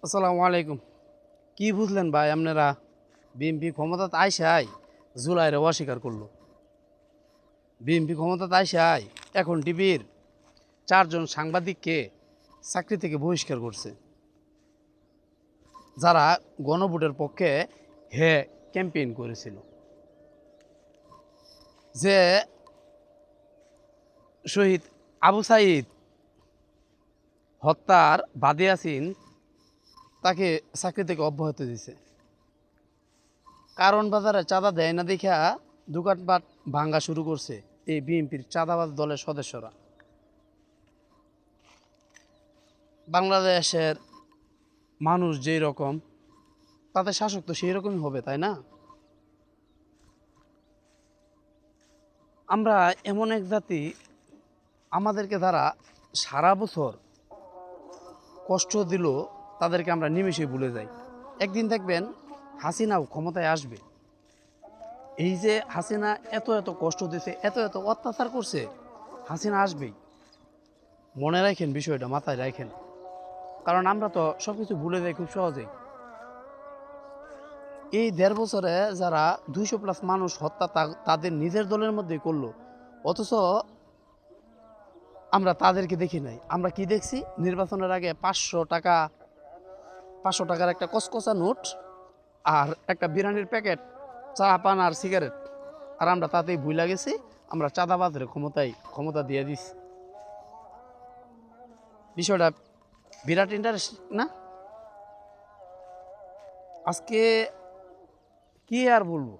আসসালামু আলাইকুম। কি বুঝলেন ভাই আপনারা? বিএনপি ক্ষমতাতে আইসাই জুলাইরে অস্বীকার করলো। বিএনপি ক্ষমতাতে আইসাই এখন টিভির ৪ জন সাংবাদিককে চাকরি থেকে বহিষ্কার করছে। যারা গণভোটের পক্ষে ক্যাম্পেইন করেছিল। যে শহীদ আবু সাঈদ হত্যার বাদী আছেন তাকে চাকরি থেকে অব্যাহতি দিছে। কারণ বাজারে চাঁদা দেয় না দেখা দোকানপাট ভাঙ্গা শুরু করছে এই বিএনপির চাঁদাবাজ দলের সদস্যরা। বাংলাদেশের মানুষ যেই রকম তাদের শাসক তো সেই রকমই হবে, তাই না? আমরা এমন এক জাতি, আমাদেরকে তারা সারা বছর কষ্ট দিল, তাদেরকে আমরা নিমেষে ভুলে যাই। একদিন দেখবেন হাসিনাও ক্ষমতায় আসবে। এই যে হাসিনা এত এত কষ্ট দিছে, এত এত অত্যাচার করছে, হাসিনা আসবেই। মনে রাখেন বিষয়টা, মাথায় রাখেন। কারণ আমরা তো সব কিছু ভুলে যাই খুব সহজেই। এই ১.৫ বছরে যারা ২০০+ মানুষ হত্যা তাদের নিজের দলের মধ্যেই করলো, অথচ আমরা তাদেরকে দেখি নাই। আমরা কি দেখছি? নির্বাচনের আগে ৫০০ টাকার একটা কসকসা নোট আর একটা বিরিয়ানির প্যাকেট, চা পান আর সিগারেট। আর আমরা তাতেই ভুইলা গেছি আমরা চাঁদাবাজের ক্ষমতা দিয়ে দিছি। বিষয়টা বিরাট ইন্টারেস্টিং না? আজকে কি আর বলবো,